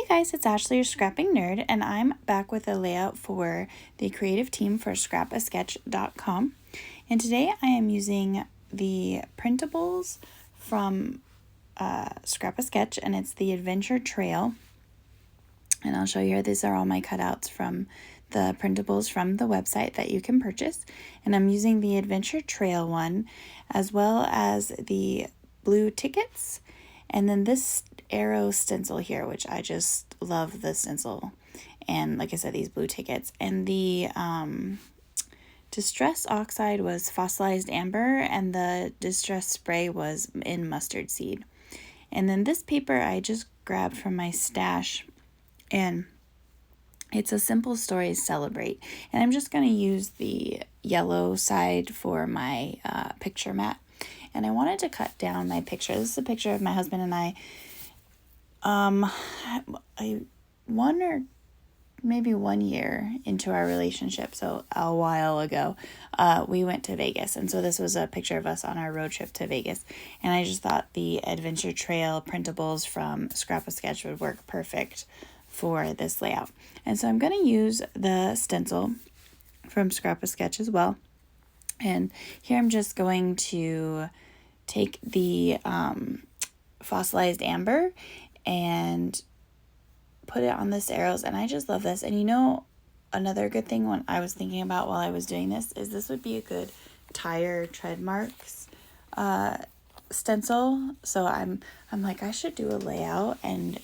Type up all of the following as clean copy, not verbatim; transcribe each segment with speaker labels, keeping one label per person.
Speaker 1: guys, it's Ashley, your scrapping nerd, and I'm back with a layout for the creative team for scrapasketch.com. And today I am using the Printables from Scrap a Sketch, and it's the Adventure Trail. And I'll show you here, these are all my cutouts from the Printables from the website that you can purchase. And I'm using the Adventure Trail one, as well as the blue tickets, and then this arrow stencil here, which I just love the stencil. And like I said, these blue tickets. And the Distress Oxide was fossilized amber, and the Distress Spray was in mustard seed. And then this paper I just grabbed from my stash, and it's a Simple Stories Celebrate. And I'm just going to use the yellow side for my picture mat. And I wanted to cut down my picture. This is a picture of my husband and I. One or maybe 1 year into our relationship, so a while ago, we went to Vegas. And so this was a picture of us on our road trip to Vegas. And I just thought the Adventure Trail Printables from Scrap a Sketch would work perfect for this layout. And so I'm going to use the stencil from Scrap a Sketch as well. And here I'm just going to take the fossilized amber and put it on this arrows, and I just love this. And you know, another good thing when I was thinking about while I was doing this would be a good tire tread marks stencil. So I'm like, I should do a layout and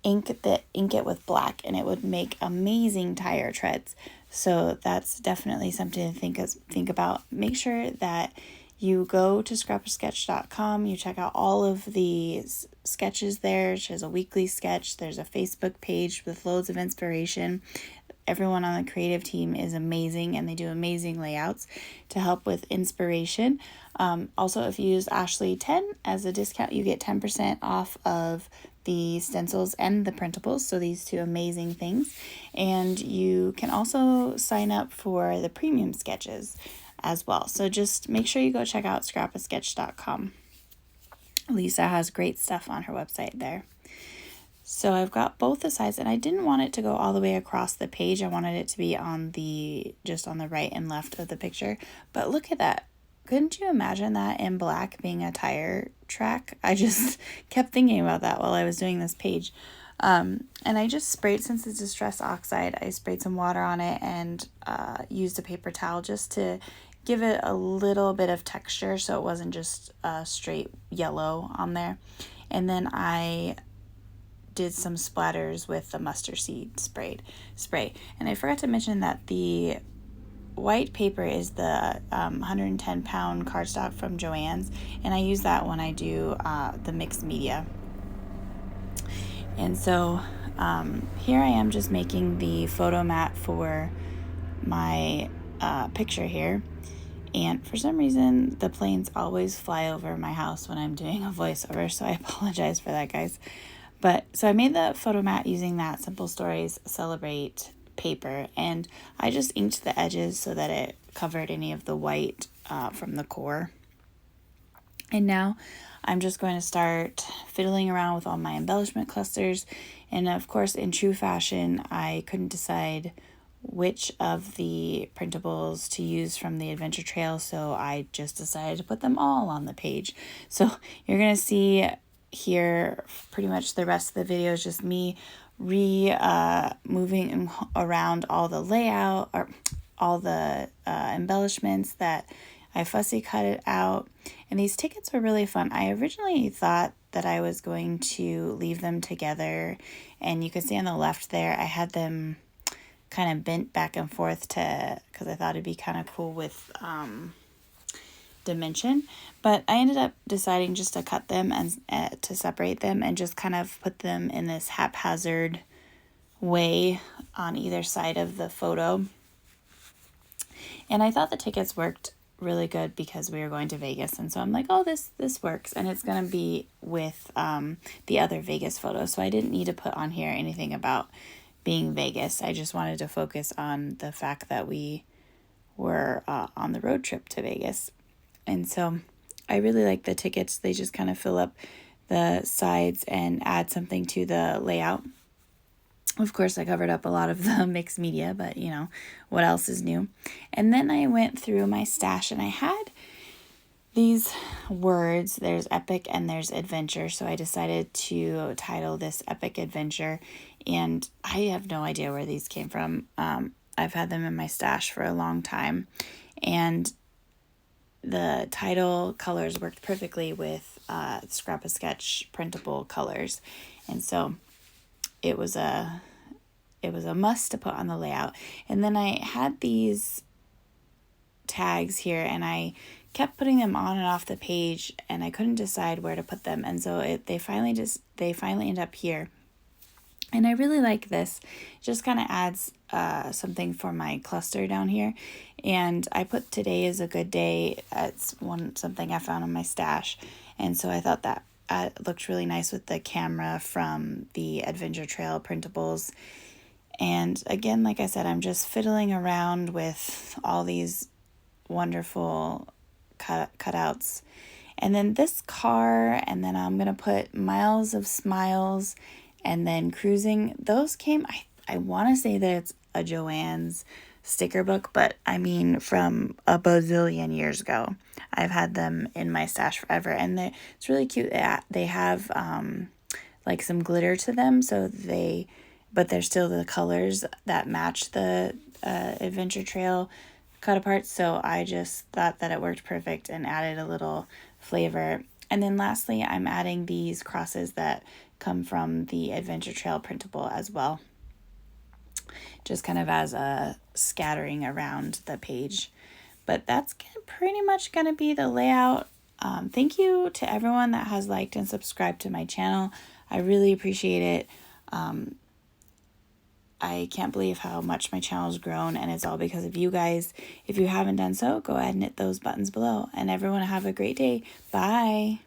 Speaker 1: ink it with black, and it would make amazing tire treads. So that's definitely something to think about. Make sure that you go to scrapasketch.com, you check out all of the sketches there. She has a weekly sketch. There's a Facebook page with loads of inspiration. Everyone on the creative team is amazing, and they do amazing layouts to help with inspiration. Also, if you use Ashley10 as a discount, you get 10% off of the stencils and the printables, so these two amazing things. And you can also sign up for the premium sketches as well. So just make sure you go check out scrapasketch.com. Lisa has great stuff on her website there. So I've got both the sides, and I didn't want it to go all the way across the page. I wanted it to be just on the right and left of the picture. But look at that. Couldn't you imagine that in black being a tire track? I just kept thinking about that while I was doing this page. And I just sprayed, since it's Distress Oxide, I sprayed some water on it and used a paper towel just to give it a little bit of texture so it wasn't just straight yellow on there. And then I did some splatters with the mustard seed spray. And I forgot to mention that the white paper is the 110-pound cardstock from Joann's, and I use that when I do the mixed media. And so here I am just making the photo mat for my picture here. And for some reason, the planes always fly over my house when I'm doing a voiceover, so I apologize for that, guys. But so I made the photo mat using that Simple Stories Celebrate paper, and I just inked the edges so that it covered any of the white from the core. And now I'm just going to start fiddling around with all my embellishment clusters. And of course, in true fashion, I couldn't decide which of the printables to use from the Adventure Trail, so I just decided to put them all on the page. So you're going to see here pretty much the rest of the video is just me moving around all the layout, or all the embellishments that I fussy cut it out. And these tickets were really fun. I originally thought that I was going to leave them together, and you can see on the left there I had them kind of bent back and forth because I thought it'd be kind of cool with dimension. But I ended up deciding just to cut them and to separate them and just kind of put them in this haphazard way on either side of the photo. And I thought the tickets worked really good because we were going to Vegas, and so I'm like, oh, this works, and it's gonna be with the other Vegas photos, so I didn't need to put on here anything about being Vegas. I just wanted to focus on the fact that we were on the road trip to Vegas. And so I really like the tickets. They just kind of fill up the sides and add something to the layout. Of course, I covered up a lot of the mixed media, but you know, what else is new? And then I went through my stash and I had these words. There's epic and there's adventure. So I decided to title this Epic Adventure. And I have no idea where these came from. I've had them in my stash for a long time. And the title colors worked perfectly with Scrapbook Sketch printable colors. And so it was a must to put on the layout. And then I had these tags here and I kept putting them on and off the page and I couldn't decide where to put them. And so they finally end up here. And I really like this. It just kind of adds something for my cluster down here. And I put today is a good day. It's something I found in my stash. And so I thought that looked really nice with the camera from the Adventure Trail Printables. And again, like I said, I'm just fiddling around with all these wonderful cutouts. And then this car, and then I'm going to put Miles of Smiles, and then Cruising. Those came, I want to say that it's a Joann's sticker book, but I mean from a bazillion years ago. I've had them in my stash forever, and it's really cute. They have like some glitter to them, but they're still the colors that match the Adventure Trail cut apart. So I just thought that it worked perfect and added a little flavor. And then lastly, I'm adding these crosses that come from the Adventure Trail printable as well, just kind of as a scattering around the page. But that's pretty much going to be the layout. Thank you to everyone that has liked and subscribed to my channel. I really appreciate it. I can't believe how much my channel has grown, and it's all because of you guys. If you haven't done so, go ahead and hit those buttons below. And everyone have a great day. Bye.